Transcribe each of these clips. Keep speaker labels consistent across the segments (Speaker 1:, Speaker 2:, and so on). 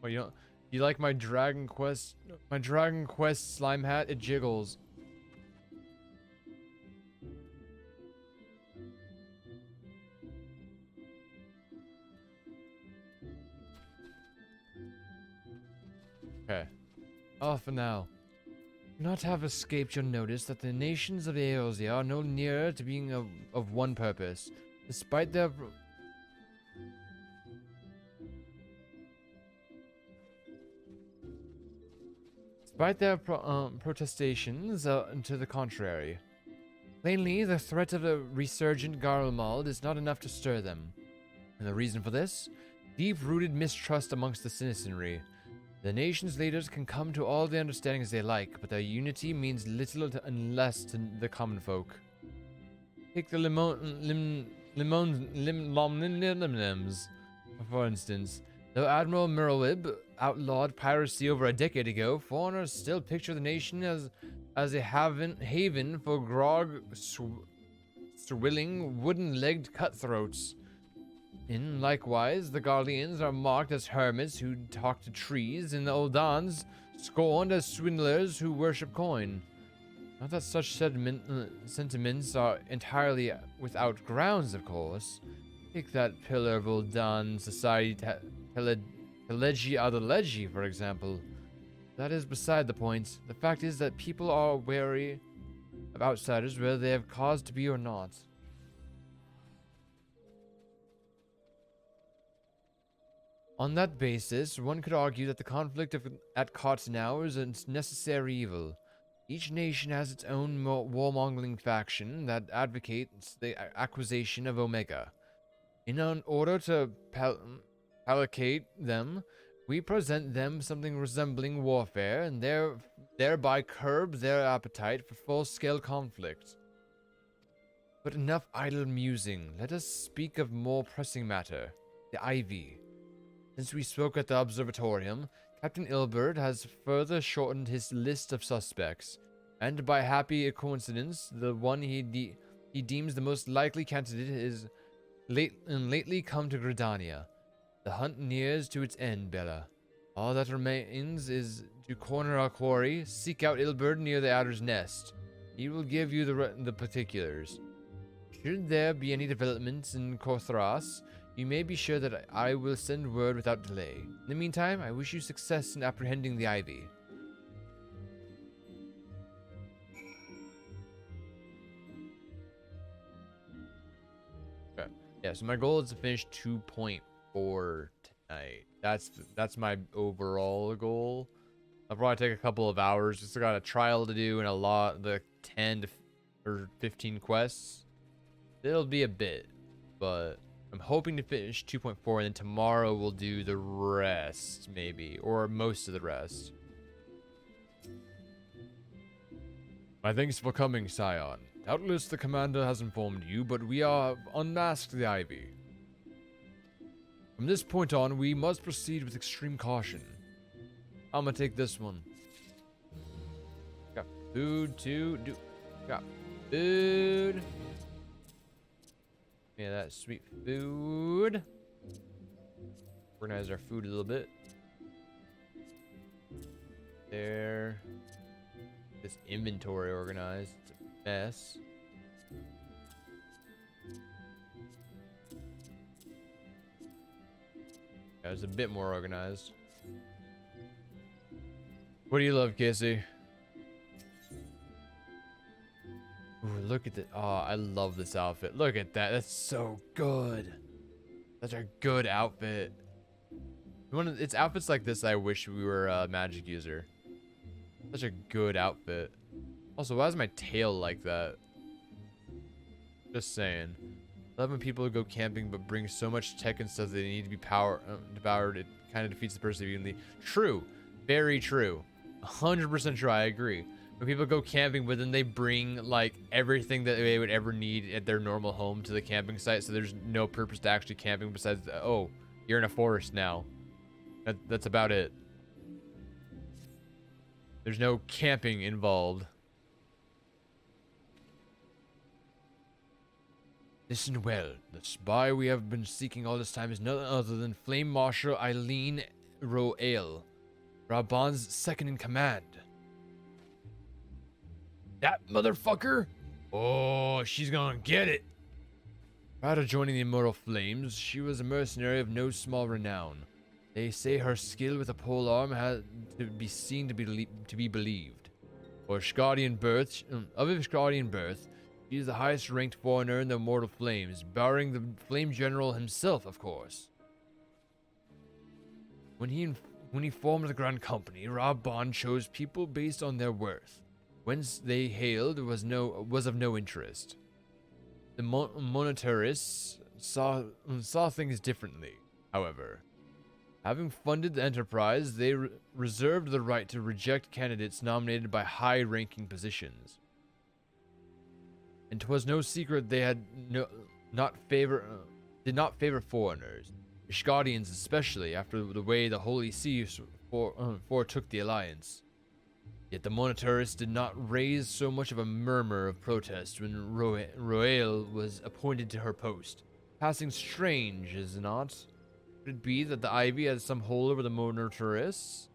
Speaker 1: Oh, you like my Dragon Quest? My Dragon Quest slime hat? It jiggles. Okay. Off for now. Not have escaped your notice that the nations of Eosia are no nearer to being of one purpose, despite their protestations to the contrary. Plainly, the threat of a resurgent Garlemald is not enough to stir them. And the reason for this? Deep-rooted mistrust amongst the citizenry. The nation's leaders can come to all the understandings they like, but their unity means little unless to the common folk. Take the Limons, for instance. Though Admiral Merlwib outlawed piracy over a decade ago, foreigners still picture the nation as a haven for swilling, wooden-legged cutthroats. Likewise, the Guardians are mocked as hermits who talk to trees, and the Oldans scorned as swindlers who worship coin. Not that such sentiments are entirely without grounds, of course. Take that pillar of Oldan society, Telegi Adalegi, for example. That is beside the point. The fact is that people are wary of outsiders, whether they have cause to be or not. On that basis, one could argue that the conflict at Kot now is a necessary evil. Each nation has its own warmongering faction that advocates the acquisition of Omega. In order to placate them, we present them something resembling warfare, and thereby curb their appetite for full-scale conflict. But enough idle musing. Let us speak of more pressing matter, the Ivy. Since we spoke at the observatorium, Captain Ilbert has further shortened his list of suspects, and by happy coincidence, the one he deems the most likely candidate is lately come to Gridania. The hunt nears to its end, Bella. All that remains is to corner our quarry, seek out Ilbert near the Adder's Nest. He will give you the particulars. Should there be any developments in Kothras, you may be sure that I will send word without delay. In the meantime, I wish you success in apprehending the Ivy. Okay. Yeah, so my goal is to finish 2.4 tonight. That's my overall goal. I'll probably take a couple of hours. Just got a trial to do and the 10 or 15 quests. It'll be a bit, but I'm hoping to finish 2.4, and then tomorrow we'll do the rest, maybe, or most of the rest. My thanks for coming, Scion. Doubtless the commander has informed you, but we have unmasked the Ivy. From this point on, we must proceed with extreme caution. I'm gonna take this one. Got food to do. Got food. Yeah, that sweet food. Organize our food a little bit. There. This inventory organized. It's a mess. Yeah, it's a bit more organized. What do you love, Casey? Ooh, look at that. Oh, I love this outfit. Look at that. That's so good. Such a good outfit. It's outfits like this I wish we were a magic user. Such a good outfit. Also, why is my tail like that? Just saying. I love when people go camping but bring so much tech and stuff that they need to be powered. It kind of defeats the purpose of evenly. True. Very true. 100% true. I agree. When people go camping, but then they bring like everything that they would ever need at their normal home to the camping site, so there's no purpose to actually camping besides, oh, you're in a forest now. That's about it. There's no camping involved. Listen well. The spy we have been seeking all this time is none other than Flame Marshal Eileen Roel, Raban's second in command. That motherfucker? Oh, she's gonna get it. Prior to joining the Immortal Flames, she was a mercenary of no small renown. They say her skill with a polearm had to be seen to be believed. Of Ishgardian birth, she is the highest ranked foreigner in the Immortal Flames, barring the Flame General himself, of course. When he formed the Grand Company, Raban chose people based on their worth. Whence they hailed was of no interest. The monetarists saw things differently, however. Having funded the enterprise, they reserved the right to reject candidates nominated by high-ranking positions. And 'twas no secret they had did not favor foreigners, Ishgardians especially, after the way the Holy See foretook the alliance. Yet the monetarists did not raise so much of a murmur of protest when Roel was appointed to her post. Passing strange, is it not? Could it be that the Ivy has some hold over the monetarists?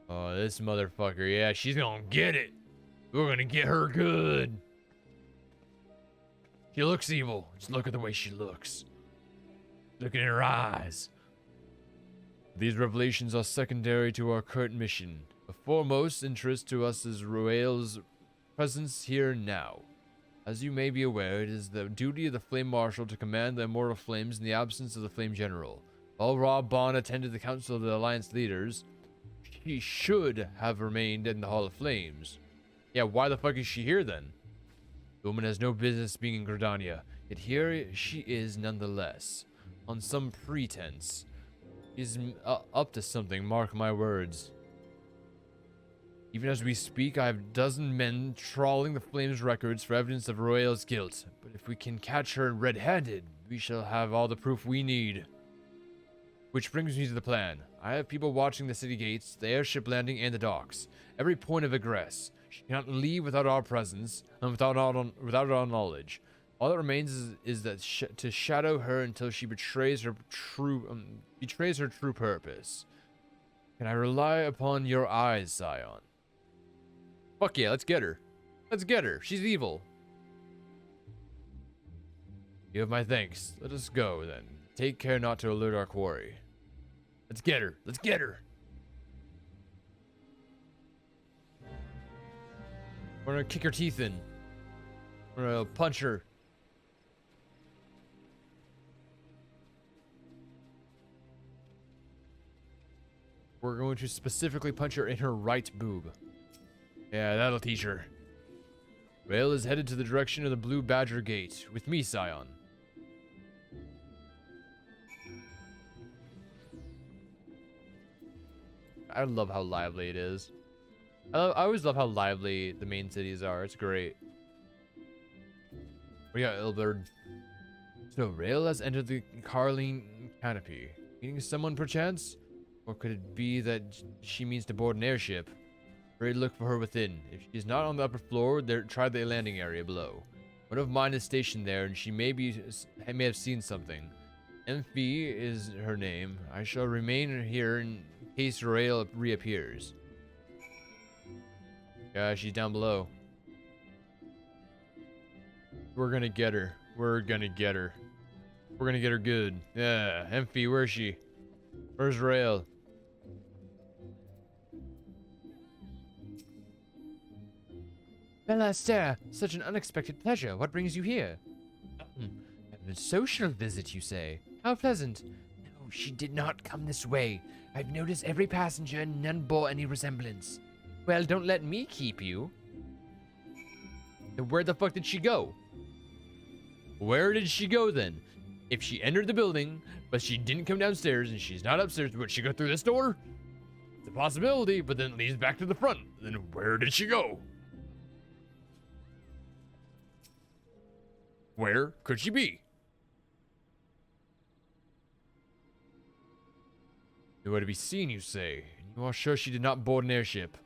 Speaker 1: Oh, this motherfucker, yeah, she's gonna get it. We're gonna get her good. She looks evil. Just look at the way she looks. Look in her eyes. These revelations are secondary to our current mission. Of foremost interest to us is Roel's presence here now. As you may be aware, it is the duty of the Flame Marshal to command the Immortal Flames in the absence of the Flame General. While Raban attended the Council of the Alliance leaders, she should have remained in the Hall of Flames. Yeah, why the fuck is she here then? The woman has no business being in Gridania, yet here she is nonetheless, on some pretense. She's up to something, mark my words. Even as we speak, I have a dozen men trawling the Flames records for evidence of Royal's guilt. But if we can catch her red-handed, we shall have all the proof we need. Which brings me to the plan. I have people watching the city gates, the airship landing, and the docks. Every point of egress. She cannot leave without our presence, and without our knowledge. All that remains is that to shadow her until she betrays her true purpose. Can I rely upon your eyes, Scion? Fuck yeah, let's get her. Let's get her. She's evil. You have my thanks. Let us go, then. Take care not to alert our quarry. Let's get her. Let's get her. We're gonna kick her teeth in. We're gonna punch her. We're going to specifically punch her in her right boob. Yeah, that'll teach her. Rail is headed to the direction of the Blue Badger Gate. With me, Scion. I love how lively it is. I always love how lively the main cities are. It's great. We got Ilberd. So, Rail has entered the Carline Canopy. Meeting someone, perchance? Or could it be that she means to board an airship? Ready to look for her within. If she's not on the upper floor, try the landing area below. One of mine is stationed there, and she may have seen something. Emphy is her name. I shall remain here in case Rail reappears. Yeah, she's down below. We're gonna get her. We're gonna get her. We're gonna get her good. Yeah, Emphy, where is she? Where's Rail? Bella Astera, such an unexpected pleasure. What brings you here? A social visit, you say? How pleasant. No, she did not come this way. I've noticed every passenger and none bore any resemblance. Well, don't let me keep you. Then where the fuck did she go? Where did she go then? If she entered the building, but she didn't come downstairs and she's not upstairs, would she go through this door? It's a possibility, but then it leads back to the front. Then where did she go? Where could she be? Nowhere to be seen, you say. You are sure she did not board an airship?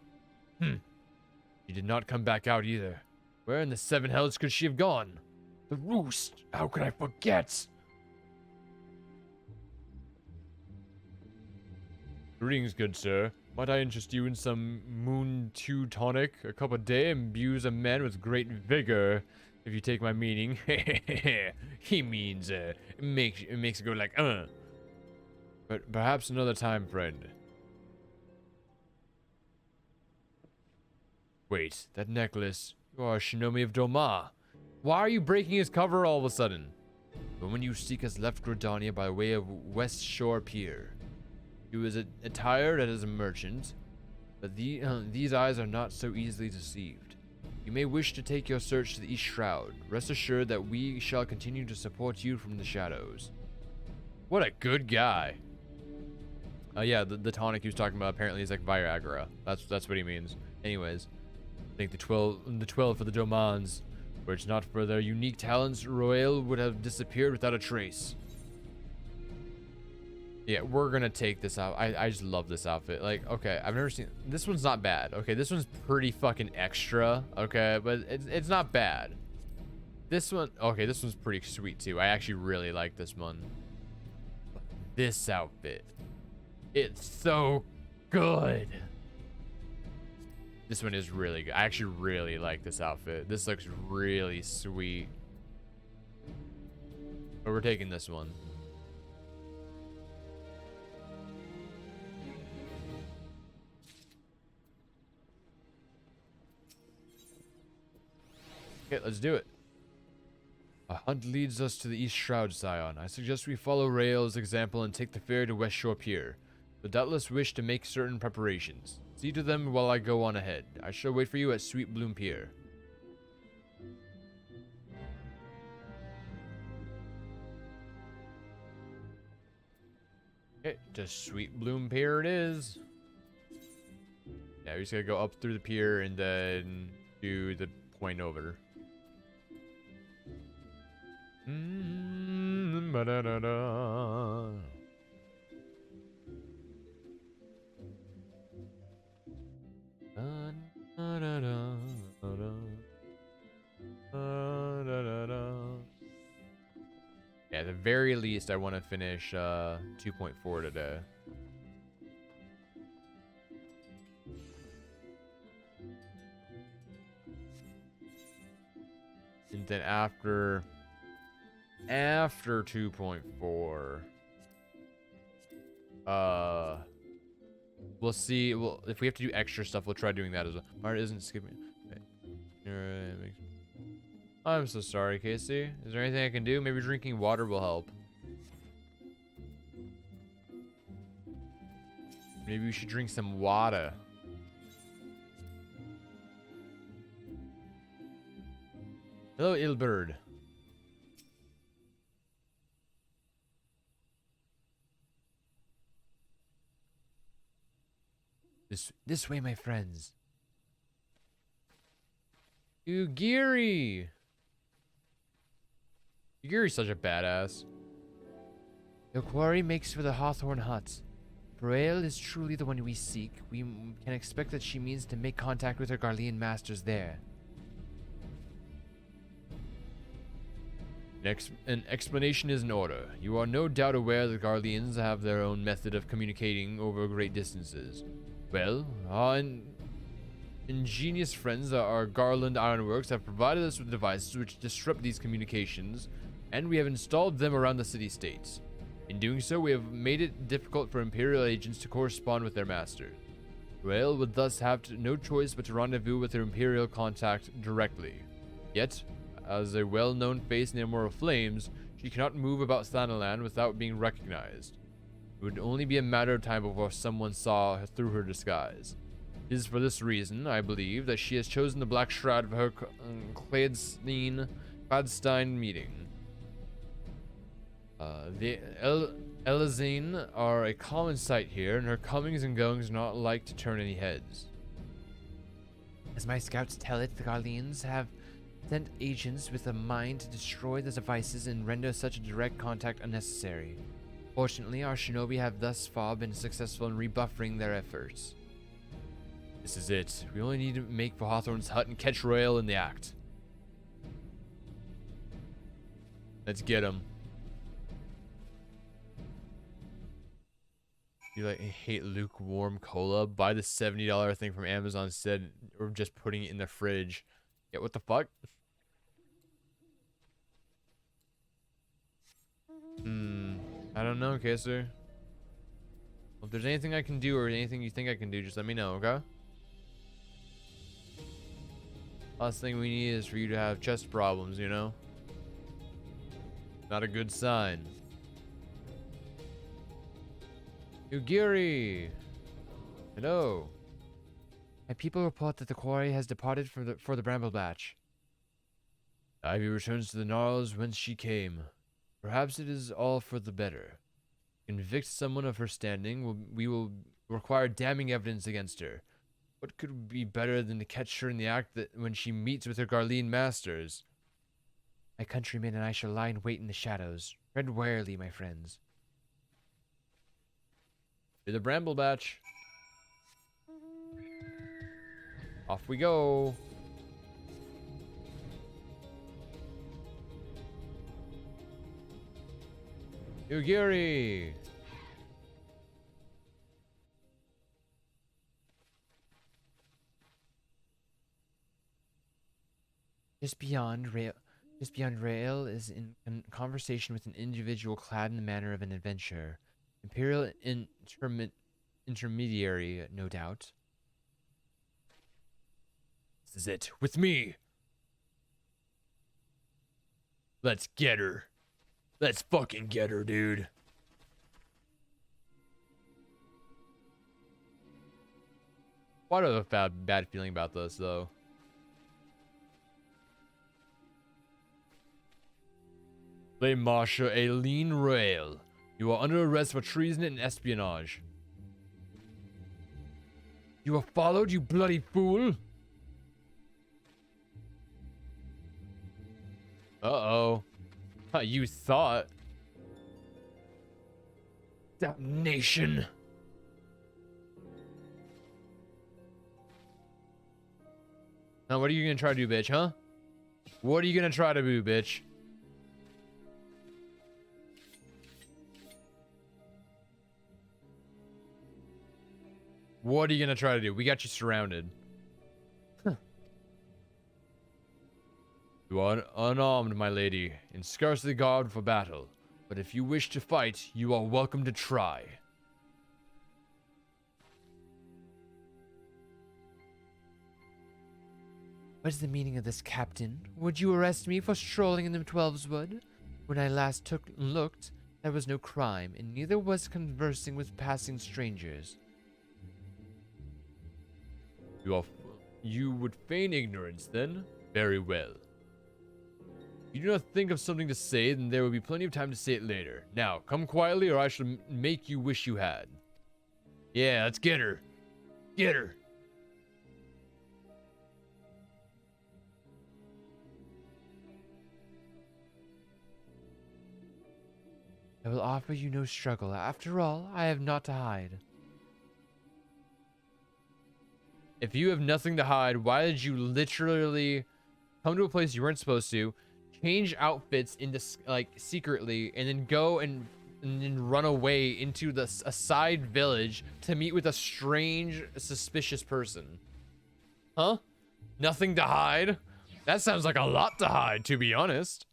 Speaker 1: She did not come back out either. Where in the seven hells could she have gone? The Roost! How could I forget? Greetings, good sir. Might I interest you in some Moon 2 tonic? A cup a day imbues a man with great vigor, if you take my meaning. He means, it makes it go like, But perhaps another time, friend. Wait, that necklace. You are a Shinomi of Doma. Why are you breaking his cover all of a sudden? But when you seek us left Gridania by way of West Shore Pier. He was attired as a merchant, but these eyes are not so easily deceived. You may wish to take your search to the East Shroud. Rest assured that we shall continue to support you from the shadows. What a good guy. Yeah, the tonic he was talking about apparently is like Viagra. That's what he means. Anyways, I think the 12 for the Domans, were it not for their unique talents, Royale would have disappeared without a trace. Yeah, we're gonna take this out. I just love this outfit. Like, okay, I've never seen this one's not bad. Okay, this one's pretty fucking extra. Okay, but it's not bad. This one, okay, this one's pretty sweet too. I actually really like this one. This outfit, it's so good. This one is really good. I actually really like this outfit. This looks really sweet. But we're taking this one. Okay, let's do it. A hunt leads us to the East Shroud, Scion. I suggest we follow Rael's example and take the ferry to West Shore Pier. But doubtless wish to make certain preparations. See to them while I go on ahead. I shall wait for you at Sweet Bloom Pier. Okay, to Sweet Bloom Pier it is. Yeah, we just gotta go up through the pier and then do the point over. Ba-da-da-da. Yeah, at the very least, I want to finish 2.4 today. And then after 2.4, we'll see. Well, if we have to do extra stuff, we'll try doing that as well. Art isn't skipping. Okay. I'm so sorry, Casey. Is there anything I can do? Maybe drinking water will help. Maybe we should drink some water. Hello, Ilbird. This way, my friends. Ugiri! Ugiri's such a badass. The quarry makes for the Hawthorne Hut. Braille is truly the one we seek. We can expect that she means to make contact with her Garlean masters there. An explanation is in order. You are no doubt aware that Garleans have their own method of communicating over great distances. Well, our ingenious friends, our Garland Ironworks, have provided us with devices which disrupt these communications, and we have installed them around the city-states. In doing so, we have made it difficult for Imperial agents to correspond with their master. Rael would thus have no choice but to rendezvous with her Imperial contact directly. Yet, as a well-known face in the Immortal Flames, she cannot move about Thanalan without being recognized. It would only be a matter of time before someone saw her through her disguise. It is for this reason, I believe, that she has chosen the Black Shroud for her Cladstein meeting. The Elazine are a common sight here, and her comings and goings are not like to turn any heads. As my scouts tell it, the Garleans have sent agents with a mind to destroy the devices and render such a direct contact unnecessary. Fortunately, our shinobi have thus far been successful in rebuffing their efforts. This is it. We only need to make for Hawthorne's hut and catch Royale in the act. Let's get him. You like hate lukewarm cola? Buy the $70 thing from Amazon instead, or just putting it in the fridge. Yeah, what the fuck? I don't know, Kaiser. Well, if there's anything I can do or anything you think I can do, just let me know, okay? Last thing we need is for you to have chest problems, you know? Not a good sign. Ugiri! Hello. My people report that the quarry has departed for the Bramble Batch. Ivy returns to the gnarls whence she came. Perhaps it is all for the better. To convict someone of her standing, we will require damning evidence against her. What could be better than to catch her in the act that when she meets with her Garlean masters? My countrymen and I shall lie in wait in the shadows. Tread warily, my friends. To the Bramble Batch. Off we go. Ugiri! Just beyond rail is in conversation with an individual clad in the manner of an adventurer. Imperial intermediary, no doubt. This is it. With me! Let's get her. Let's fucking get her, dude. Why do I have a bad feeling about this, though? Le Marshal Aileen Rail. You are under arrest for treason and espionage. You are followed, you bloody fool! Uh-oh. You thought. Damnation. Now, what are you gonna try to do, bitch, huh? What are you gonna try to do, bitch? What are you gonna try to do? We got you surrounded. Huh. You are unarmed, my lady, and scarcely garbed for battle. But if you wish to fight, you are welcome to try. What is the meaning of this, Captain? Would you arrest me for strolling in the Twelves Wood? When I last looked, there was no crime, and neither was conversing with passing strangers. You would feign ignorance, then? Very well. If you do not think of something to say, then there will be plenty of time to say it later. Now, come quietly, or I shall make you wish you had. Yeah, let's get her. Get her. I will offer you no struggle. After all, I have naught to hide. If you have nothing to hide, why did you literally come to a place you weren't supposed to, change outfits into like secretly, and then go and then run away into a side village to meet with a strange, suspicious person? Huh? Nothing to hide? That sounds like a lot to hide, to be honest.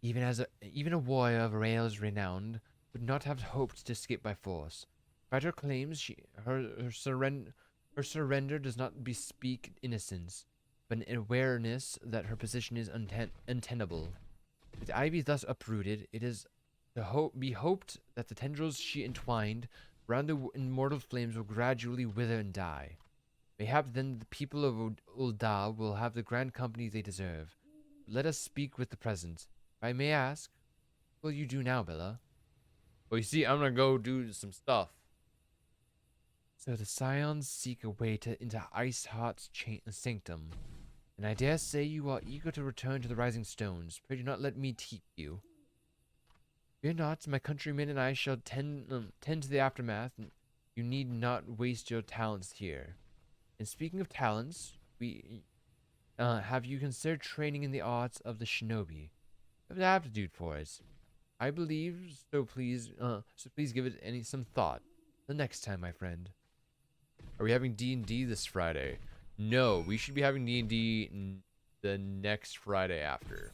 Speaker 1: Even a warrior of Rael's renowned would not have hoped to escape by force. Ryder claims her surrender does not bespeak innocence, but an awareness that her position is untenable. With Ivy thus uprooted, it is to be hoped that the tendrils she entwined round the immortal flames will gradually wither and die. Mayhap then the people of Ul'dah will have the grand company they deserve. Let us speak with the present. If I may ask, what will you do now, Bella? Well, you see, I'm gonna go do some stuff. So the Scions seek a way into Iceheart's sanctum, and I dare say you are eager to return to the Rising Stones. Pray do not let me keep you. Fear not, my countrymen and I shall tend to the aftermath, and you need not waste your talents here. And speaking of talents, have you considered training in the arts of the shinobi? have the aptitude for it. I believe, so please give it some thought. The next time, my friend. Are we having D&D this Friday? No, we should be having D&D the next Friday after.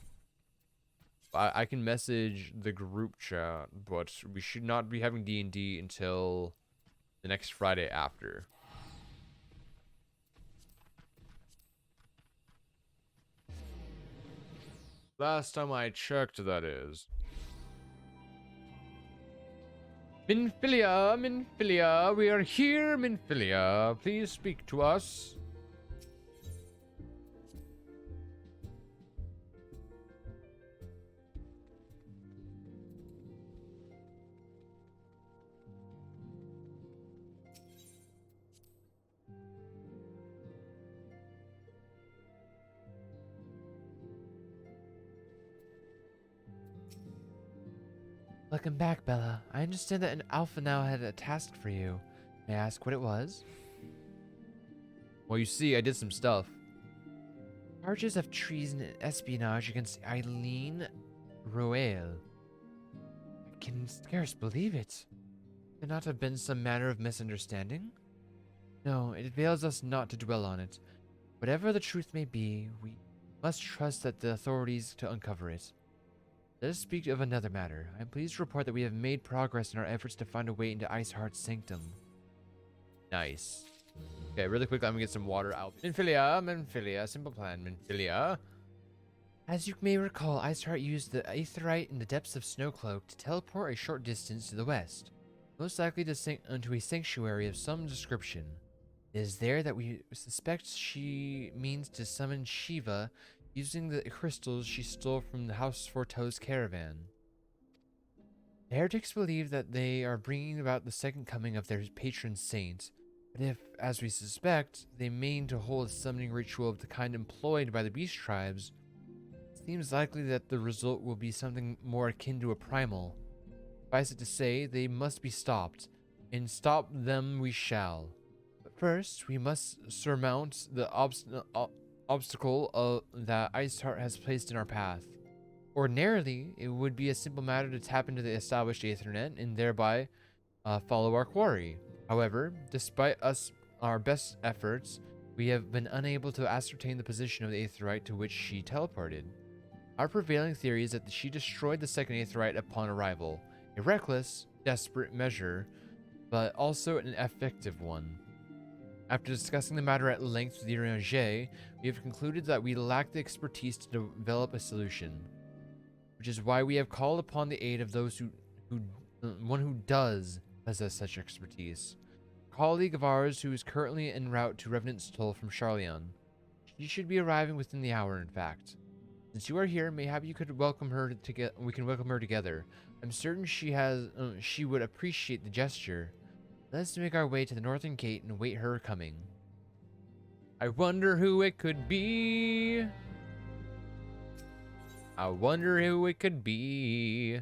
Speaker 1: I can message the group chat, but we should not be having D&D until the next Friday after. Last time I checked, that is. Minfilia, Minfilia, we are here, Minfilia. Please speak to us. Welcome back, Bella. I understand that an Alpha now had a task for you. May I ask what it was? Well, you see, I did some stuff. Charges of treason and espionage against Eileen Roel. I can scarce believe it. Could not have been some matter of misunderstanding? No, it avails us not to dwell on it. Whatever the truth may be, we must trust that the authorities to uncover it. Let us speak of another matter. I am pleased to report that we have made progress in our efforts to find a way into Iceheart's sanctum. Nice. Okay, really quickly, I'm gonna get some water out. Minfilia, simple plan, Minfilia. As you may recall, Iceheart used the aetherite in the depths of Snowcloak to teleport a short distance to the west, most likely to sink into a sanctuary of some description. It is there that we suspect she means to summon Shiva using the crystals she stole from the House Forto's caravan. The heretics believe that they are bringing about the second coming of their patron saint, but if, as we suspect, they mean to hold a summoning ritual of the kind employed by the beast tribes, it seems likely that the result will be something more akin to a primal. Suffice it to say, they must be stopped, and stop them we shall. But first, we must surmount the obstacle that Iceheart has placed in our path. Ordinarily, it would be a simple matter to tap into the established Aethernet and thereby follow our quarry. However, despite our best efforts, we have been unable to ascertain the position of the Aetherite to which she teleported. Our prevailing theory is that she destroyed the second Aetherite upon arrival, a reckless, desperate measure, but also an effective one. After discussing the matter at length with Iranger, we have concluded that we lack the expertise to develop a solution, which is why we have called upon the aid of those one who does possess such expertise. A colleague of ours who is currently en route to Revenant's Toll from Charlion. She should be arriving within the hour, in fact. Since you are here, mayhap you could welcome her we can welcome her together. I'm certain she would appreciate the gesture. Let's make our way to the northern gate and await her coming. I wonder who it could be. I wonder who it could be.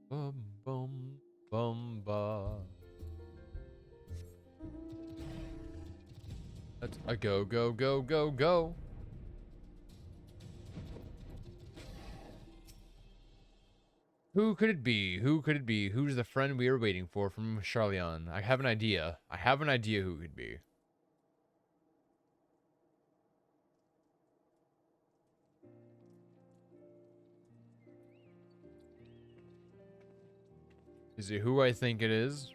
Speaker 1: Bum bum bum ba. Let's go go go go go. Who could it be? Who could it be? Who's the friend we are waiting for from Charlion? I have an idea. I have an idea who it could be. Is it who I think it is?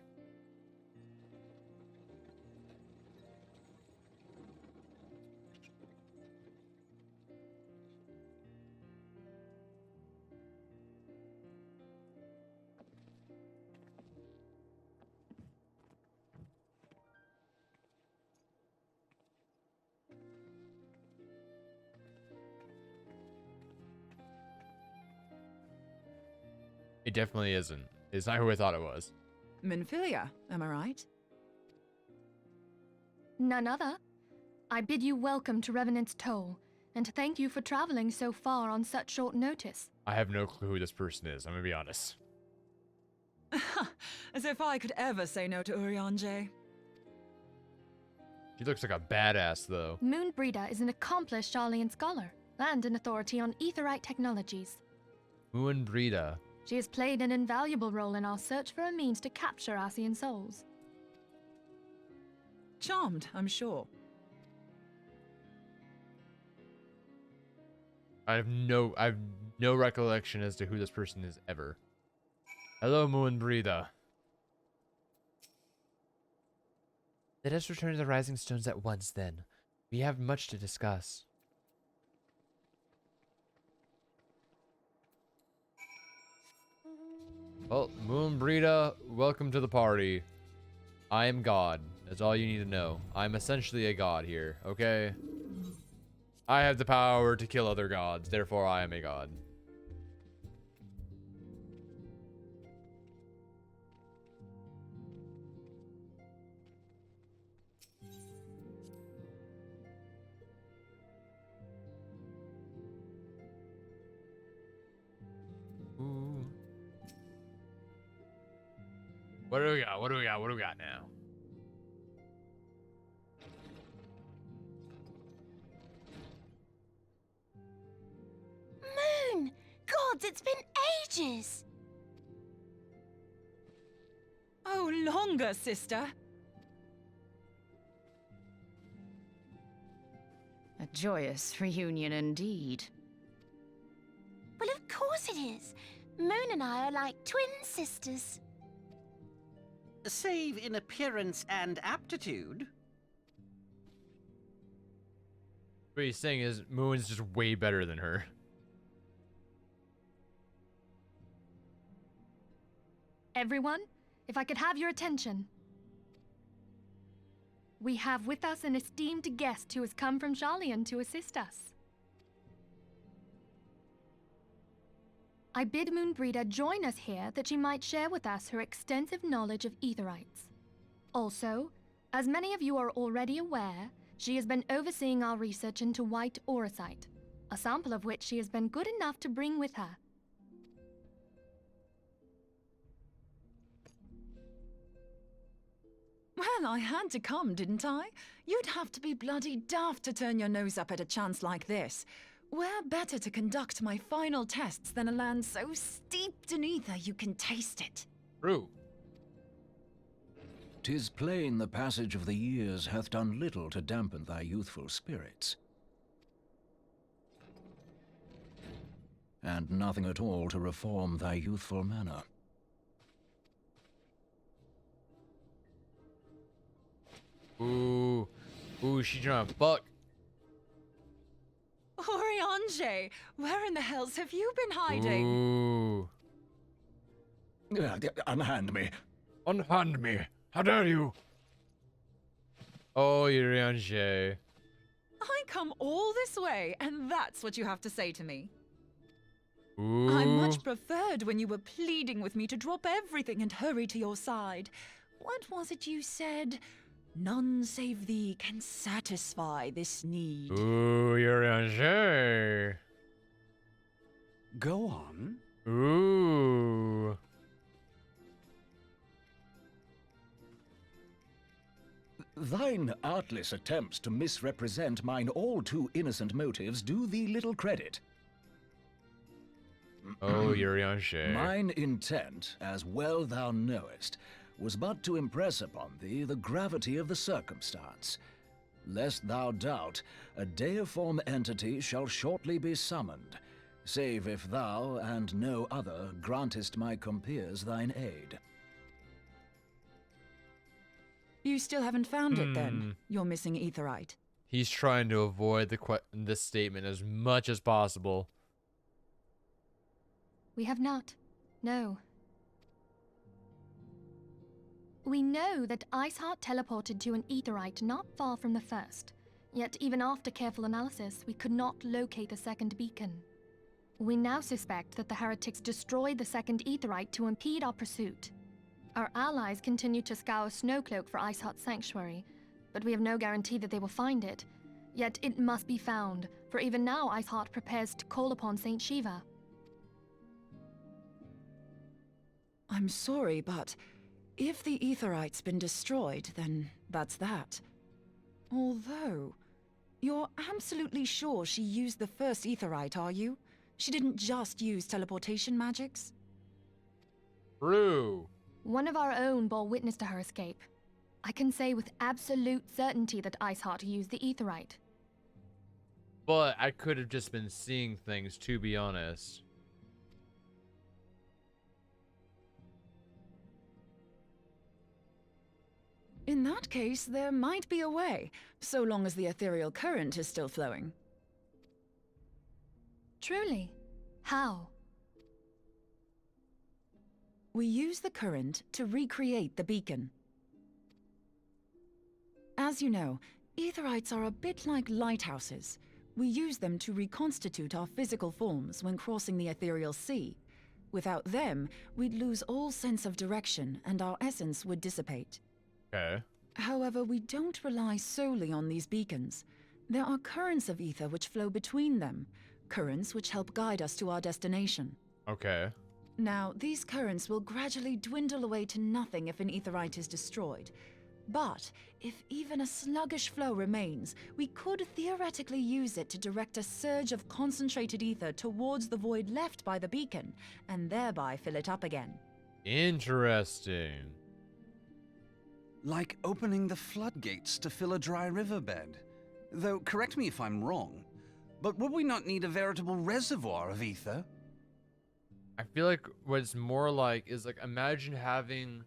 Speaker 1: It definitely isn't. It's not who I thought it was.
Speaker 2: Minfilia, am I right?
Speaker 3: None other. I bid you welcome to Revenant's Toll. and thank you for traveling so far on such short notice.
Speaker 1: I have no clue who this person is, I'm gonna be honest.
Speaker 2: As if I could ever say no to Urianger.
Speaker 1: She looks like a badass, though.
Speaker 3: Moonbreeder is an accomplished Sharlayan scholar and an authority on aetherite technologies.
Speaker 1: Moonbreeder.
Speaker 3: She has played an invaluable role in our search for a means to capture Ascian souls.
Speaker 2: Charmed, I'm sure.
Speaker 1: I have no recollection as to who this person is ever. Hello, Moonbreeder. Let us return to the Rising Stones at once, then. We have much to discuss. Well, Moonbreeder, welcome to the party. I am God. That's all you need to know. I'm essentially a god here, okay? I have the power to kill other gods, therefore I am a god. Ooh. What do we got? What do we got? What do we got now?
Speaker 4: Moon! Gods, it's been ages!
Speaker 2: Oh, longer, sister.
Speaker 5: A joyous reunion indeed.
Speaker 4: Well, of course it is. Moon and I are like twin sisters.
Speaker 6: Save in appearance and aptitude.
Speaker 1: What he's saying is Moon's just way better than her.
Speaker 3: Everyone, if I could have your attention. We have with us an esteemed guest who has come from Sharlayan to assist us. I bid Moonbreeder join us here that she might share with us her extensive knowledge of aetherites. Also, as many of you are already aware, she has been overseeing our research into white auracite, a sample of which she has been good enough to bring with her.
Speaker 2: Well, I had to come, didn't I? You'd have to be bloody daft to turn your nose up at a chance like this. Where better to conduct my final tests than a land so steeped in ether you can taste it?
Speaker 1: True.
Speaker 7: 'Tis plain the passage of the years hath done little to dampen thy youthful spirits. And nothing at all to reform thy youthful manner.
Speaker 1: Ooh. Ooh, she trying to fuck.
Speaker 2: Urianger, where in the hells have you been hiding?
Speaker 1: Ooh.
Speaker 7: Unhand me.
Speaker 1: Unhand me. How dare you? Oh, Urianger.
Speaker 2: I come all this way, and that's what you have to say to me.
Speaker 1: Ooh.
Speaker 2: I much preferred when you were pleading with me to drop everything and hurry to your side. What was it you said? None save thee can satisfy this need.
Speaker 1: Ooh, Urianger.
Speaker 6: Go on.
Speaker 1: Ooh.
Speaker 7: Thine artless attempts to misrepresent mine all too innocent motives do thee little credit.
Speaker 1: Oh, Urianger.
Speaker 7: Mine intent, as well thou knowest, was but to impress upon thee the gravity of the circumstance. Lest thou doubt, a deiform entity shall shortly be summoned, save if thou and no other grantest my compeers thine aid.
Speaker 2: You still haven't found it then? You're missing aetherite.
Speaker 1: He's trying to avoid this statement as much as possible.
Speaker 3: We have not. No. We know that Iceheart teleported to an aetherite not far from the first. Yet even after careful analysis, we could not locate a second beacon. We now suspect that the heretics destroyed the second aetherite to impede our pursuit. Our allies continue to scour Snowcloak for Iceheart's sanctuary, but we have no guarantee that they will find it. Yet it must be found, for even now Iceheart prepares to call upon Saint Shiva.
Speaker 2: I'm sorry, but if the Aetherite's been destroyed, then that's that. Although, you're absolutely sure she used the first Aetherite, are you? She didn't just use teleportation magics?
Speaker 1: True.
Speaker 3: One of our own bore witness to her escape. I can say with absolute certainty that Iceheart used the Aetherite.
Speaker 1: But I could have just been seeing things, to be honest.
Speaker 2: In that case, there might be a way, so long as the ethereal current is still flowing.
Speaker 3: Truly? How?
Speaker 2: We use the current to recreate the beacon. As you know, Aetherites are a bit like lighthouses. We use them to reconstitute our physical forms when crossing the ethereal sea. Without them, we'd lose all sense of direction and our essence would dissipate.
Speaker 1: Okay.
Speaker 2: However, we don't rely solely on these beacons. There are currents of ether which flow between them, currents which help guide us to our destination.
Speaker 1: Okay.
Speaker 2: Now, these currents will gradually dwindle away to nothing if an Aetherite is destroyed. But if even a sluggish flow remains, we could theoretically use it to direct a surge of concentrated ether towards the void left by the beacon, and thereby fill it up again.
Speaker 1: Interesting.
Speaker 8: Like opening the floodgates to fill a dry riverbed. Though, correct me if I'm wrong, but would we not need a veritable reservoir of ether?
Speaker 1: I feel like what it's more like is like, imagine having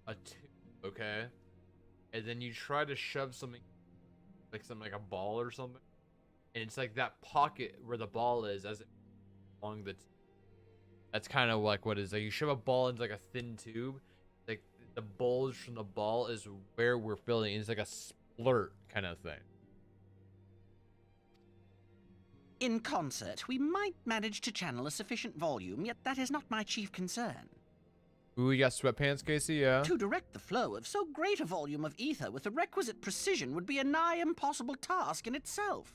Speaker 1: a tube, okay? And then you try to shove something, like a ball or something. And it's like that pocket where the ball is as it along the that's kind of like what it is. Like you shove a ball into like a thin tube. Like the bulge from the ball is where we're filling. It's like a splurt kind of thing.
Speaker 6: In concert, we might manage to channel a sufficient volume, yet that is not my chief concern.
Speaker 1: Ooh, you got sweatpants, Casey? Yeah.
Speaker 6: To direct the flow of so great a volume of ether with the requisite precision would be a nigh impossible task in itself.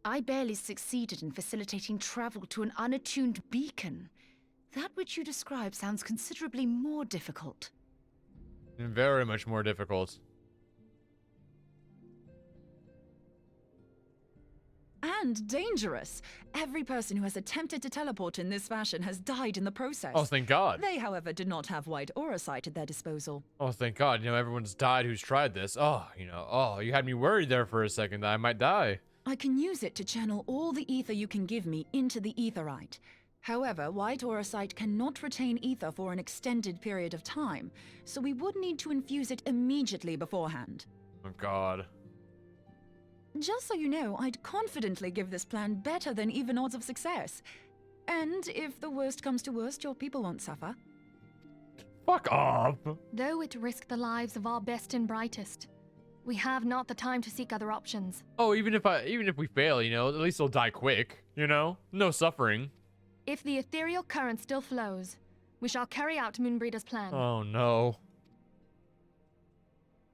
Speaker 5: I barely succeeded in facilitating travel to an unattuned beacon. That which you describe sounds considerably more difficult.
Speaker 1: Very much more difficult.
Speaker 2: And dangerous. Every person who has attempted to teleport in this fashion has died in the process.
Speaker 1: Oh, thank God.
Speaker 2: They, however, did not have white aura sight at their disposal.
Speaker 1: Oh, thank God. You know, everyone's died who's tried this. Oh, you had me worried there for a second that I might die.
Speaker 2: I can use it to channel all the ether you can give me into the Aetherite. However, white aura sight cannot retain ether for an extended period of time, so we would need to infuse it immediately beforehand.
Speaker 1: Oh, God.
Speaker 2: Just so you know, I'd confidently give this plan better than even odds of success. And if the worst comes to worst, your people won't suffer.
Speaker 1: Fuck off.
Speaker 3: Though it risked the lives of our best and brightest, we have not the time to seek other options.
Speaker 1: Oh, even if we fail, at least they'll die quick, No suffering.
Speaker 3: If the ethereal current still flows, we shall carry out Moonbreeder's plan.
Speaker 1: Oh, no.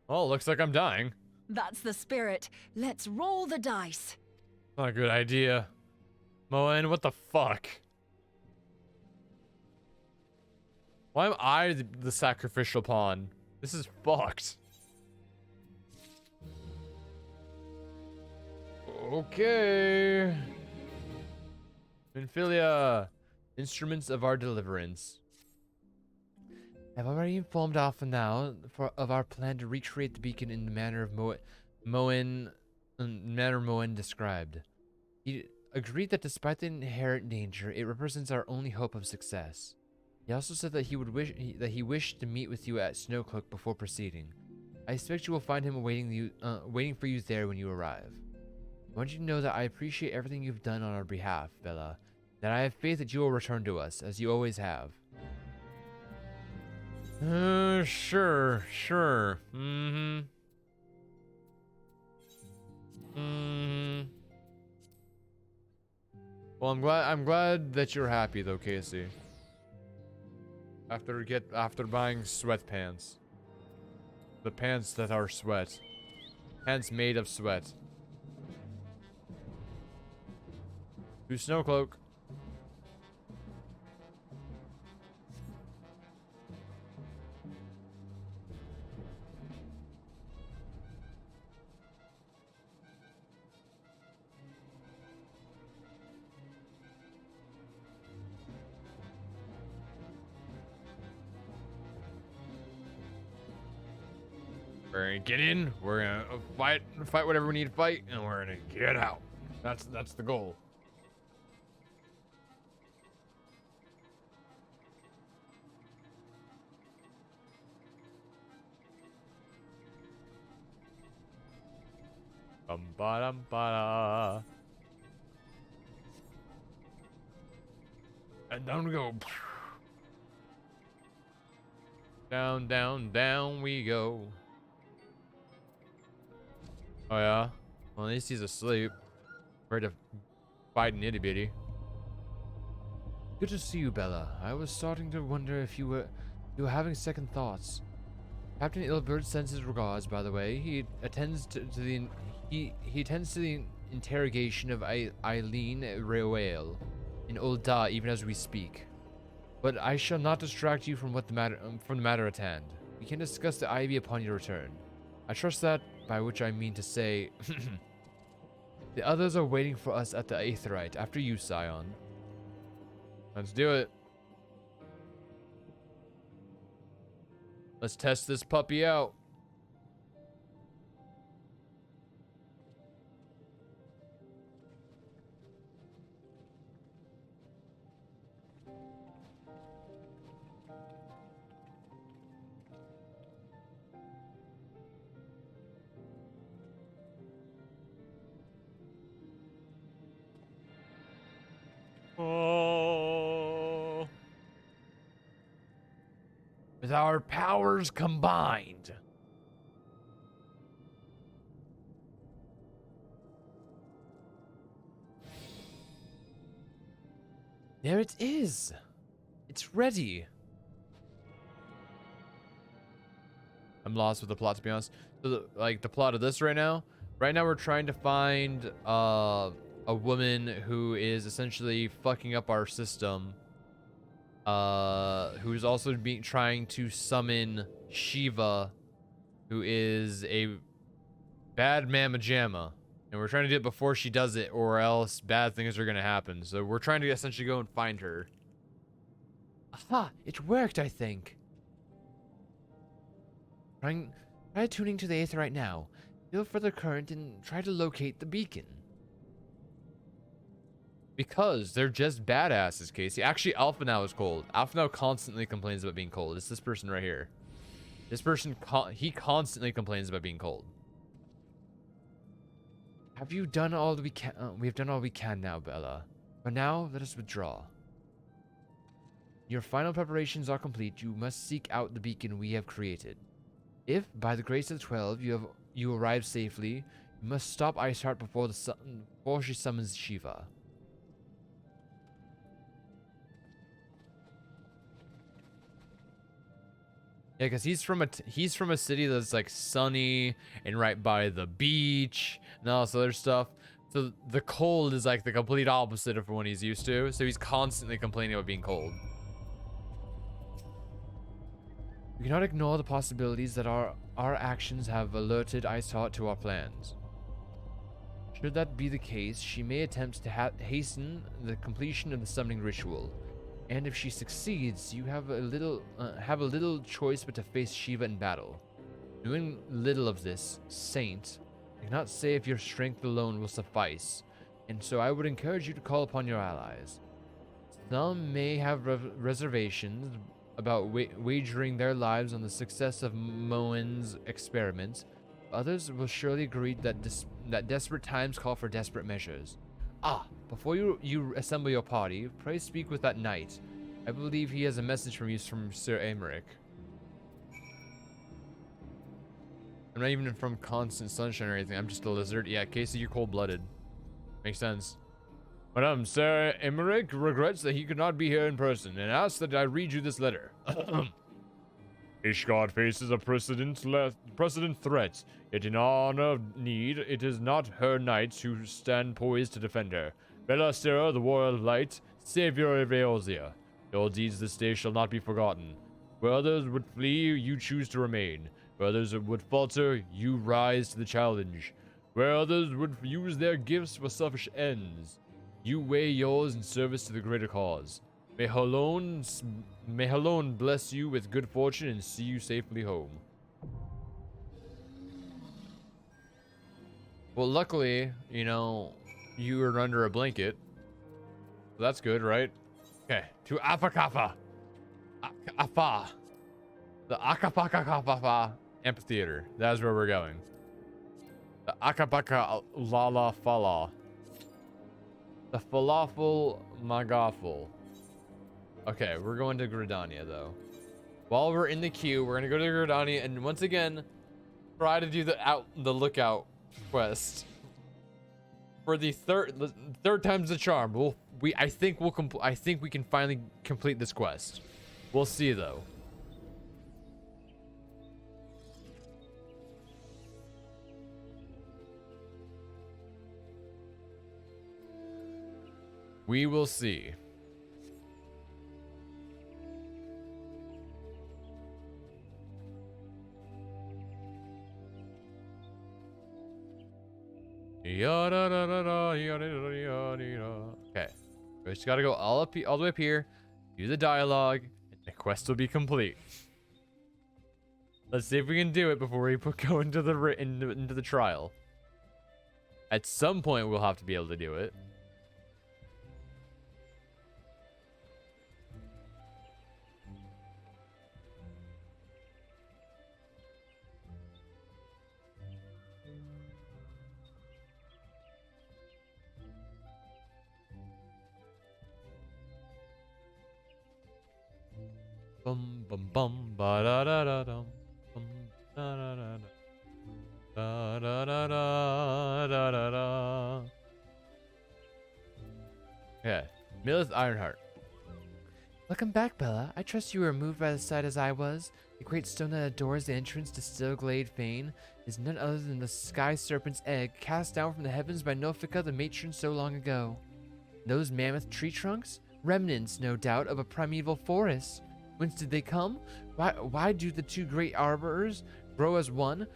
Speaker 1: Oh, looks like I'm dying.
Speaker 2: That's the spirit. Let's roll the dice.
Speaker 1: Not a good idea. Moen, what the fuck? Why am I the sacrificial pawn? This is fucked. Okay. Minfilia, instruments of our deliverance. I've already informed Alpha now of our plan to recreate the beacon in the manner of Moen described. He agreed that despite the inherent danger, it represents our only hope of success. He also said that he wished to meet with you at Snowcloak before proceeding. I expect you will find him waiting for you there when you arrive. I want you to know that I appreciate everything you've done on our behalf, Bella. That I have faith that you will return to us, as you always have. Sure. Well, I'm glad that you're happy though, Casey. After buying sweatpants. The pants that are sweat. Hands made of sweat. To snow cloak. We're gonna get in, we're gonna fight whatever we need to fight, and we're gonna get out. That's the goal. Ba dum ba. And down we go. Down, down, down we go. Oh yeah? Well, at least he's asleep. Ready to fight an itty bitty. Good to see you, Bella. I was starting to wonder if you were having second thoughts. Captain Ilbert sends his regards, by the way. He attends to the interrogation of Eileen Rewale in Old Da even as we speak. But I shall not distract you from the matter at hand. We can discuss the Ivy upon your return. I trust that, by which I mean to say, the others are waiting for us at the Aetherite after you, Scion. Let's do it. Let's test this puppy out. Oh. With our powers combined. There it is. It's ready. I'm lost with the plot, to be honest. So the plot of this right now we're trying to find a woman who is essentially fucking up our system, who's also trying to summon Shiva, who is a bad mamma jamma, and we're trying to do it before she does it, or else bad things are gonna happen. So we're trying to essentially go and find her. Aha, it worked, I think. Try tuning to the Aether right now. Feel for the current and try to locate the beacon. Because they're just badasses, Casey. Actually, Alpha now is cold. Alpha now constantly complains about being cold. It's this person right here. This person, he constantly complains about being cold. Have you done all that we can? We have done all we can now, Bella. But now, let us withdraw. Your final preparations are complete. You must seek out the beacon we have created. If, by the grace of the 12, you arrive safely, you must stop Iceheart before she summons Shiva. Yeah, because he's from a city that's like sunny and right by the beach and all this other stuff. So the cold is like the complete opposite of what he's used to. So he's constantly complaining about being cold. We cannot ignore the possibilities that our actions have alerted Iceheart to our plans. Should that be the case, she may attempt to hasten the completion of the summoning ritual. And if she succeeds, you have a little choice but to face Shiva in battle. Knowing little of this, Saint, I cannot say if your strength alone will suffice, and so I would encourage you to call upon your allies. Some may have reservations about wagering their lives on the success of Moen's experiment. Others will surely agree that desperate times call for desperate measures. Before you assemble your party, pray speak with that knight. I believe he has a message from you from Sir Emmerich. I'm not even from Constant Sunshine or anything. I'm just a lizard. Yeah, Casey, you're cold-blooded. Makes sense. Madame, Sir Emmerich regrets that he could not be here in person and asks that I read you this letter. Ishgard faces a precedent threat, yet in honor of need, it is not her knights who stand poised to defend her. Bella Sera, the warrior of light, savior of Eorzea. Your deeds this day shall not be forgotten. Where others would flee, you choose to remain. Where others would falter, you rise to the challenge. Where others would use their gifts for selfish ends, you weigh yours in service to the greater cause. May Halone bless you with good fortune and see you safely home. Well, luckily, you know, you were under a blanket. So that's good, right? Okay, to Afakafa. Afa. The Akapakafa Amphitheater. That's where we're going. The Akapaka Lala Fala. The Falafel Magafel. Okay, we're going to Gridania, though. While we're in the queue, we're gonna go to Gridania and once again try to do the lookout quest for the third time's the charm. I think we can finally complete this quest. We'll see, though. We will see. Okay. We just gotta go all the way up here, do the dialogue, and the quest will be complete. Let's see if we can do it before we go into the trial. At some point, we'll have to be able to do it. Bum bum bum ba da da da dum bum da da da da da da da da da da. Yeah, Milith Ironheart. Welcome back, Bella. I trust you were moved by the sight as I was. The great stone that adores the entrance to Stillglade Fane is none other than the Sky Serpent's egg cast down from the heavens by Nofika, the matron, so long ago. Those mammoth tree trunks? Remnants, no doubt, of a primeval forest. Whence did they come? Why do the two great arbors grow as one?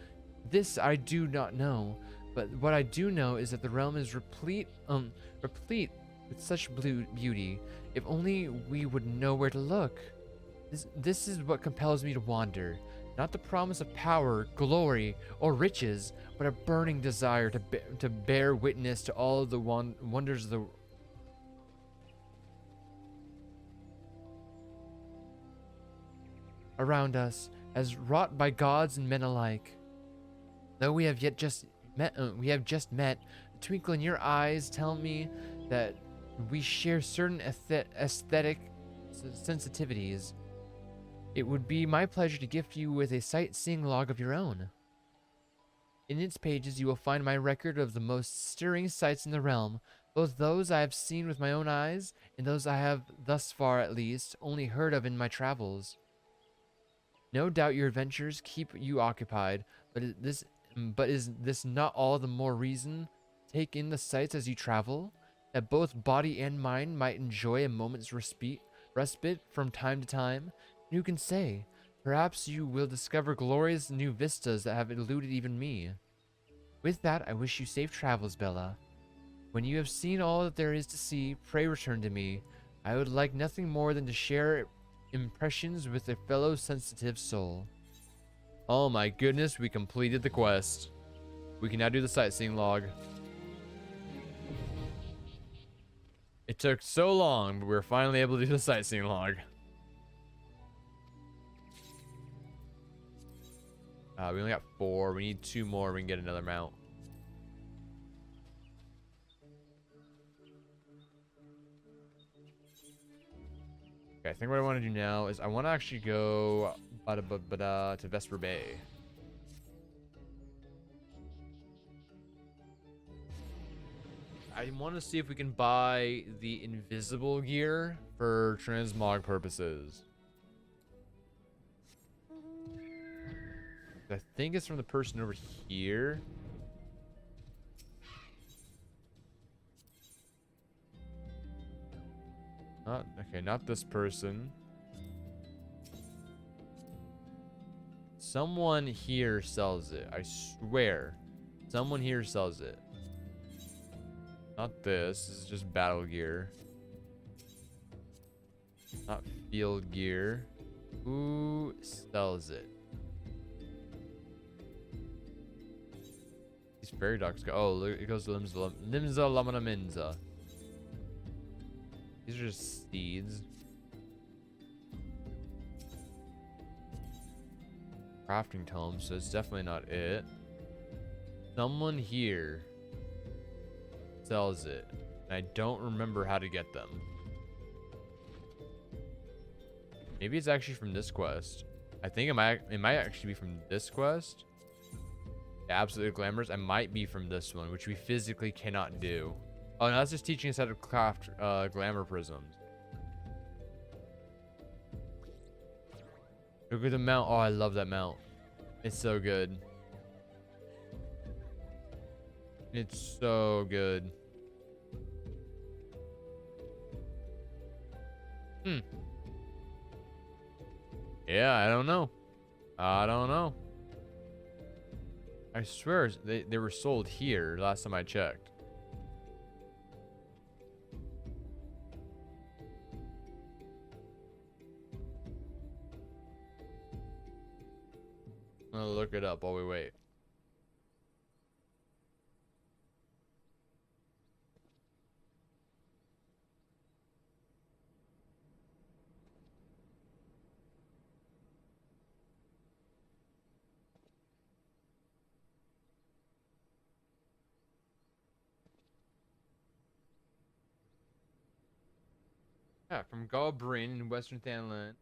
Speaker 1: This I do not know, but what I do know is that the realm is replete with such beauty. If only we would know where to look. This is what compels me to wander. Not the promise of power, glory, or riches, but a burning desire to bear witness to all the wonders of the around us, as wrought by gods and men alike. Though we have just met, the twinkle in your eyes tell me that we share certain aesthetic sensitivities. It would be my pleasure to gift you with a sightseeing log of your own. In its pages you will find my record of the most stirring sights in the realm, both those I have seen with my own eyes, and those I have, thus far at least, only heard of in my travels. No doubt your adventures keep you occupied, but is this not all the more reason to take in the sights as you travel, that both body and mind might enjoy a moment's respite from time to time? And who can say? Perhaps you will discover glorious new vistas that have eluded even me. With that, I wish you safe travels, Bella. When you have seen all that there is to see, pray return to me. I would like nothing more than to share impressions with a fellow sensitive soul. Oh my goodness, we completed the quest. We can now do the sightseeing log. It took so long, but we were finally able to do the sightseeing log. We only got 4. We need 2 more. We can get another mount. Okay, I think what I want to do now is I want to actually go to Vesper Bay. I want to see if we can buy the invisible gear for transmog purposes. I think it's from the person over here. Not this person. Someone here sells it. I swear. Someone here sells it. Not this. This is just battle gear. Not field gear. Who sells it? These fairy ducks go. Oh, look, it goes to Limsa Lamana Minza. These are just seeds. Crafting tome, so it's definitely not it. Someone here sells it, and I don't remember how to get them. Maybe it's actually from this quest. I think it might actually be from this quest. Yeah, absolutely glamorous. I might be from this one, which we physically cannot do. Oh, no, that's just teaching us how to craft glamour prisms. Look at the mount. Oh, I love that mount. It's so good. It's so good. Yeah, I don't know. I don't know. I swear they were sold here last time I checked. I'm gonna look it up while we wait. Yeah, from Galbrain in Western Thailand.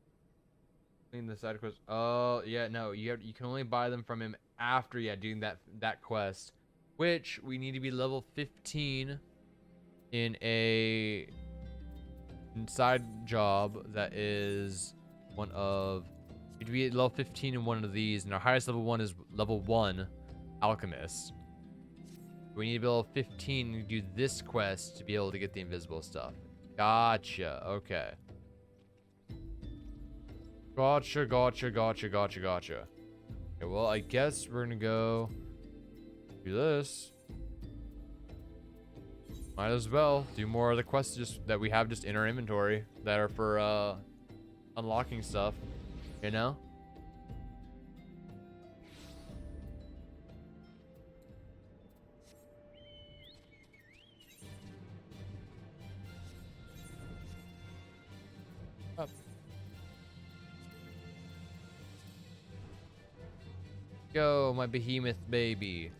Speaker 1: Clean the side quest. Oh yeah, no, you can only buy them from him after doing that quest, which we need to be level 15 in a side job that is one of. We need to be at level 15 in one of these, and our highest level one is level 1 alchemist. We need to be level 15 to do this quest to be able to get the invisible stuff. Gotcha. Okay. Gotcha. Okay, well, I guess we're gonna go do this. Might as well do more of the quests just that we have just in our inventory that are for unlocking stuff, you know? Up. Go, my behemoth baby.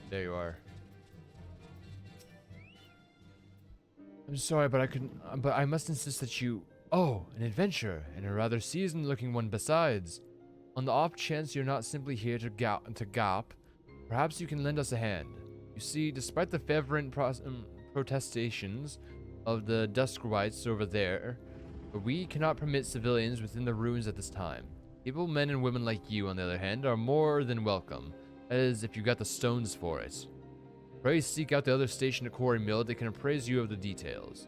Speaker 1: There you are. I'm sorry, but I must insist that you... Oh, an adventurer, and a rather seasoned-looking one besides. On the off chance you're not simply here to gawp, perhaps you can lend us a hand. You see, despite the fervent protestations of the Duskrites over there, we cannot permit civilians within the ruins at this time. Able men and women like you, on the other hand, are more than welcome, as if you got the stones for it. Pray seek out the other station at Quarry Mill. They can appraise you of the details.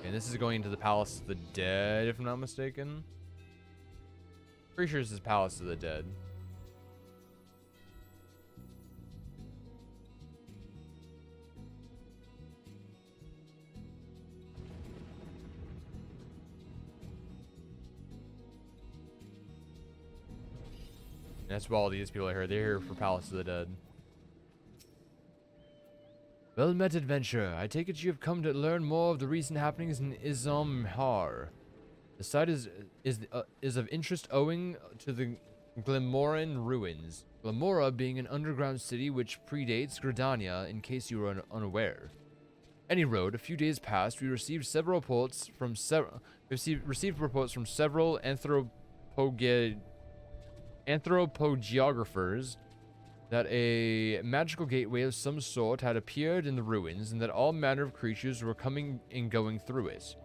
Speaker 1: And this is going into the Palace of the Dead, if I'm not mistaken. Pretty sure this is Palace of the Dead. That's why all these people are here. They're here for Palace of the Dead. Well met, adventurer. I take it you have come to learn more of the recent happenings in Izomhar. The site is of interest owing to the Glemoran ruins. Glamora being an underground city which predates Gridania, in case you were unaware. Any road, a few days past, we received several reports from several anthropogiographers that a magical gateway of some sort had appeared in the ruins and that all manner of creatures were coming and going through it.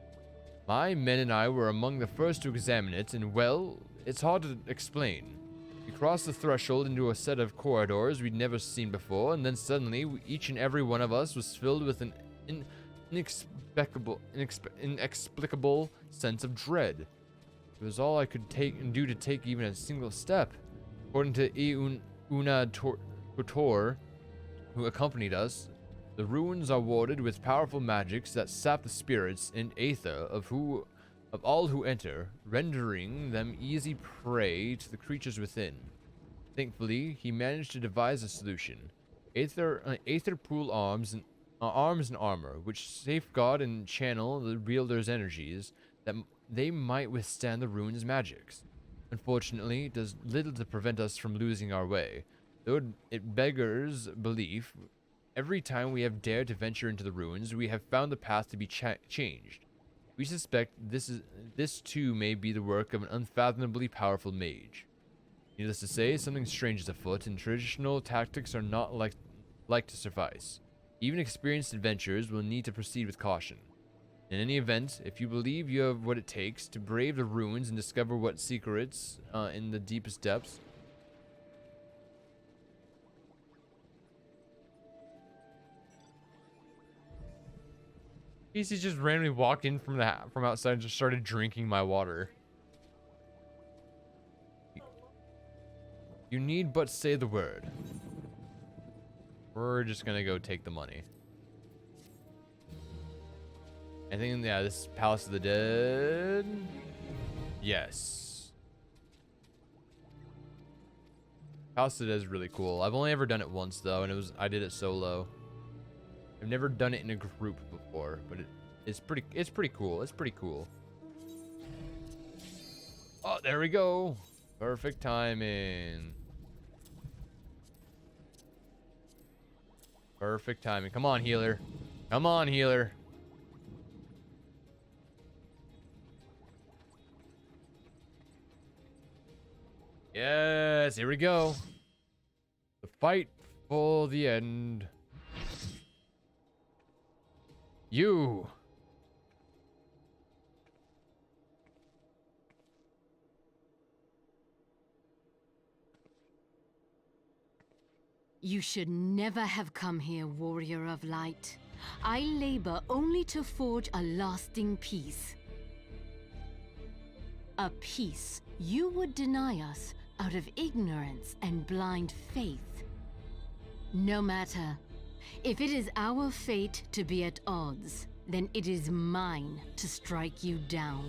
Speaker 1: My men and I were among the first to examine it, and well, it's hard to explain. We crossed the threshold into a set of corridors we'd never seen before, and then suddenly each and every one of us was filled with an inexplicable sense of dread. It was all I could do to take even a single step. According to Una Totor, who accompanied us, the ruins are warded with powerful magics that sap the spirits and aether of all who enter, rendering them easy prey to the creatures within. Thankfully, he managed to devise a solution. Aether pool arms and armor, which safeguard and channel the wielder's energies that they might withstand the ruins' magics. Unfortunately, it does little to prevent us from losing our way, though it beggars belief. Every time we have dared to venture into the ruins, we have found the path to be changed. We suspect this too may be the work of an unfathomably powerful mage. Needless to say, something strange is afoot, and traditional tactics are not like to suffice. Even experienced adventurers will need to proceed with caution. In any event, if you believe you have what it takes to brave the ruins and discover what secrets in the deepest depths, Casey just randomly walked in from outside and just started drinking my water. You need but say the word. We're just gonna go take the money. I think, yeah, this is Palace of the Dead. Yes. Palace of the Dead is really cool. I've only ever done it once though, and I did it solo. I've never done it in a group before, but it's pretty cool. It's pretty cool. Oh, there we go. Perfect timing. Perfect timing. Come on, healer. Come on, healer. Yes, here we go. The fight for the end. You.
Speaker 9: You should never have come here, warrior of light. I labor only to forge a lasting peace. A peace you would deny us out of ignorance and blind faith. No matter. If it is our fate to be at odds, then it is mine to strike you down.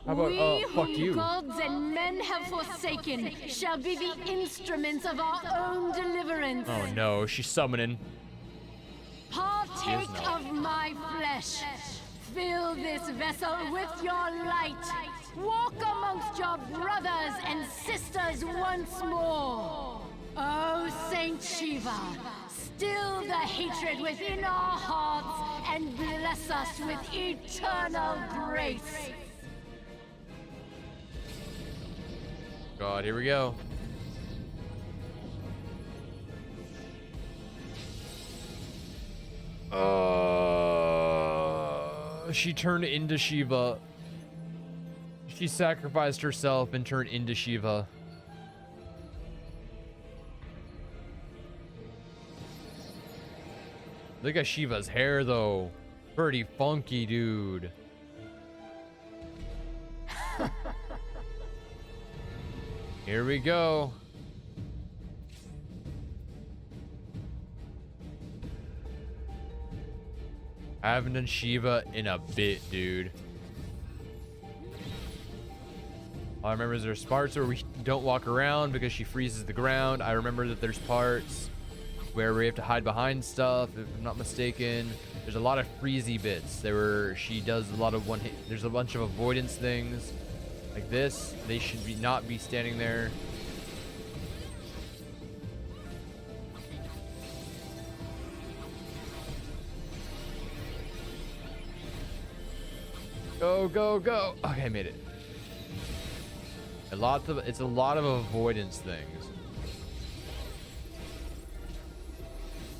Speaker 1: How about,
Speaker 9: we
Speaker 1: fuck
Speaker 9: whom
Speaker 1: you.
Speaker 9: gods and men have forsaken shall be the instruments of our own deliverance.
Speaker 1: Oh no, she's summoning.
Speaker 9: Partake of my flesh. Fill this vessel with your light. Walk amongst your brothers and sisters once more. Oh, Saint Shiva, still the hatred within our hearts and bless us with eternal grace.
Speaker 1: God, here we go. She turned into Shiva. She sacrificed herself and turned into Shiva. Look at Shiva's hair, though. Pretty funky, dude. Here we go. I haven't done Shiva in a bit, dude. All I remember is there's parts where we don't walk around because she freezes the ground. I remember that there's parts where we have to hide behind stuff, if I'm not mistaken. There's a lot of freezy bits. She does a lot of one hit. There's a bunch of avoidance things. Like this, they should not be standing there. Go, go, go. Okay, I made it. It's a lot of avoidance things.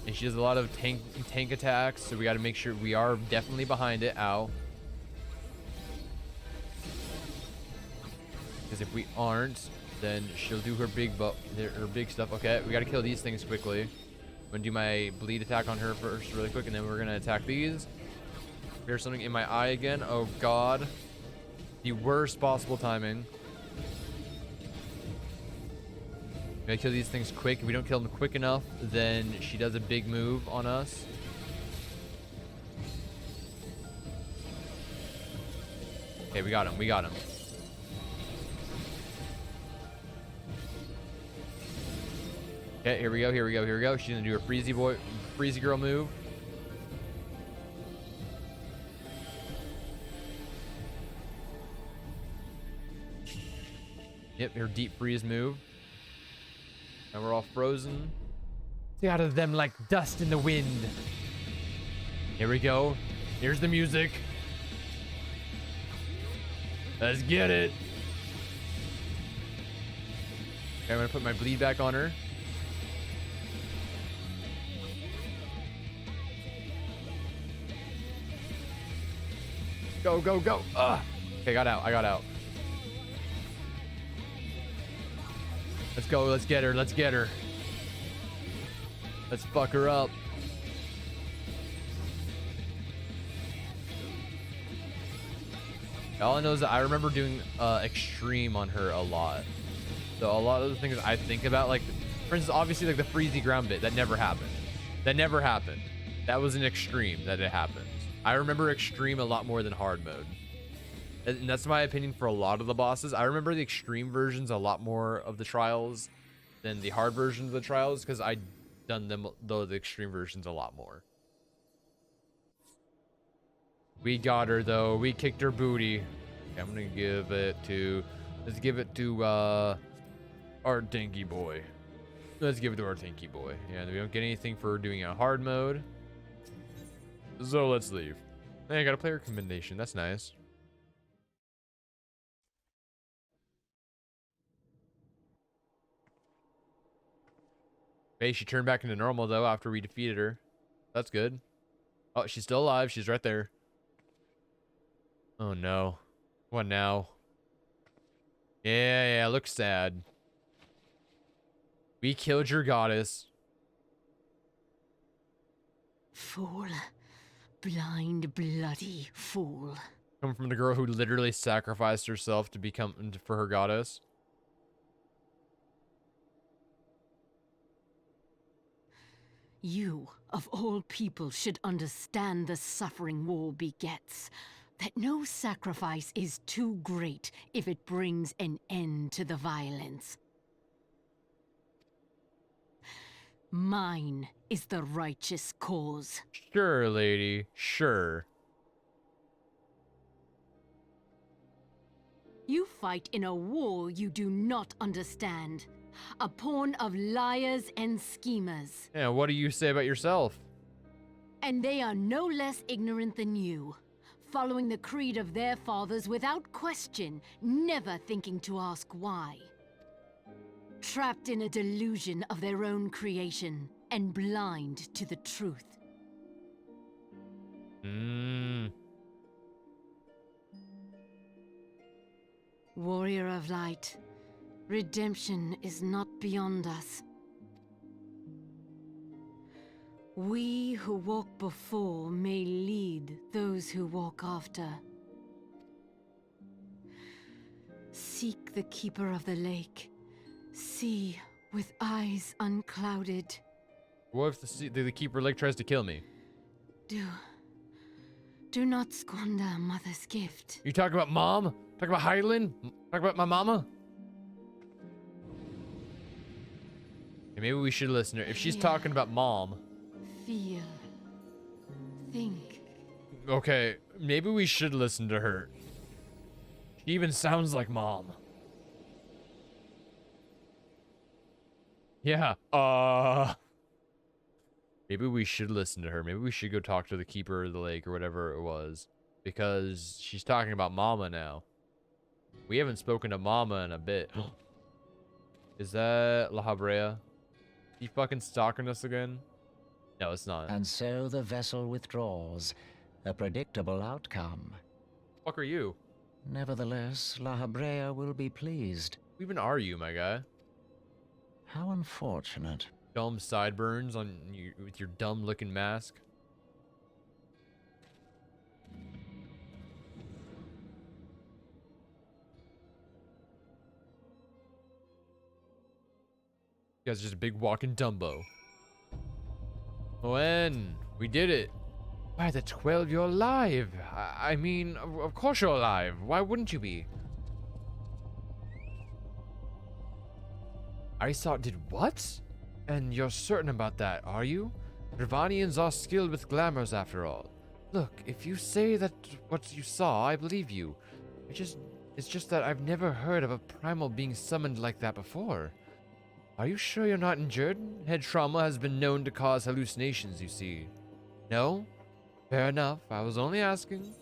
Speaker 1: And she does a lot of tank attacks, so we got to make sure we are definitely behind it. Ow. Because if we aren't, then she'll do her big stuff. Okay, we got to kill these things quickly. I'm gonna do my bleed attack on her first really quick, and then we're gonna attack these. There's something in my eye again. Oh god. The worst possible timing. We gotta kill these things quick. If we don't kill them quick enough, then she does a big move on us. Okay, we got him. We got him. Okay, here we go. Here we go. Here we go. She's gonna do her freezy girl move. Yep, her deep freeze move. And we're all frozen. Stay out of them like dust in the wind. Here we go. Here's the music. Let's get it. Okay, I'm gonna put my bleed back on her. Go, go, go. Ugh. Okay, got out. I got out. Let's go. Let's get her. Let's get her. Let's fuck her up. All I know is that I remember doing extreme on her a lot. So a lot of the things I think about, like, for instance, obviously, like the freezy ground bit, that never happened. That never happened. That was an extreme that it happened. I remember extreme a lot more than hard mode. And that's my opinion for a lot of the bosses. I remember the extreme versions a lot more of the trials than the hard versions of the trials, because I'd done them, though, the extreme versions a lot more. We got her, though. We kicked her booty. Okay, I'm gonna give it to... Let's give it to, our dinky boy. Let's give it to our dinky boy. Yeah, we don't get anything for doing a hard mode. So let's leave. Hey, I got a player commendation. That's nice. Hey, she turned back into normal, though, after we defeated her. That's good. Oh, she's still alive. She's right there. Oh, no. What now? Yeah, looks sad. We killed your goddess.
Speaker 9: Fool. Blind, bloody fool.
Speaker 1: Come from the girl who literally sacrificed herself to become for her goddess.
Speaker 9: You, of all people, should understand the suffering war begets. That no sacrifice is too great if it brings an end to the violence. Mine is the righteous cause.
Speaker 1: Sure, lady. Sure.
Speaker 9: You fight in a war you do not understand. A pawn of liars and schemers.
Speaker 1: Yeah, what do you say about yourself?
Speaker 9: And they are no less ignorant than you. Following the creed of their fathers without question, never thinking to ask why. Trapped in a delusion of their own creation, and blind to the truth. Warrior of light, redemption is not beyond us. We who walk before may lead those who walk after. Seek the keeper of the lake. See with eyes unclouded.
Speaker 1: What if the keeper lake tries to kill me?
Speaker 9: Do not squander a mother's gift.
Speaker 1: You talking about mom? Talking about Highland? Talking about my mama? Okay, maybe we should listen to her. If she's talking about mom.
Speaker 9: Feel. Think.
Speaker 1: Okay, maybe we should listen to her. She even sounds like mom. Yeah. Maybe we should listen to her. Maybe we should go talk to the keeper of the lake or whatever it was. Because she's talking about mama now. We haven't spoken to Mama in a bit. Is that La Habrea? He fucking stalking us again? No, it's not.
Speaker 10: And so the vessel withdraws. A predictable outcome.
Speaker 1: Fuck are you?
Speaker 10: Nevertheless, La Habrea will be pleased.
Speaker 1: Who even are you, my guy?
Speaker 10: How unfortunate.
Speaker 1: Dumb sideburns on you with your dumb looking mask. You guys are just a big walking Dumbo. When we did it. By the 12, you're alive. I mean, of course you're alive. Why wouldn't you be? Arisot did what? And you're certain about that, are you? Ravanians are skilled with glamours after all. Look, if you say that what you saw, I believe you. It's just that I've never heard of a primal being summoned like that before. Are you sure you're not injured? Head trauma has been known to cause hallucinations, you see. No? Fair enough. I was only asking.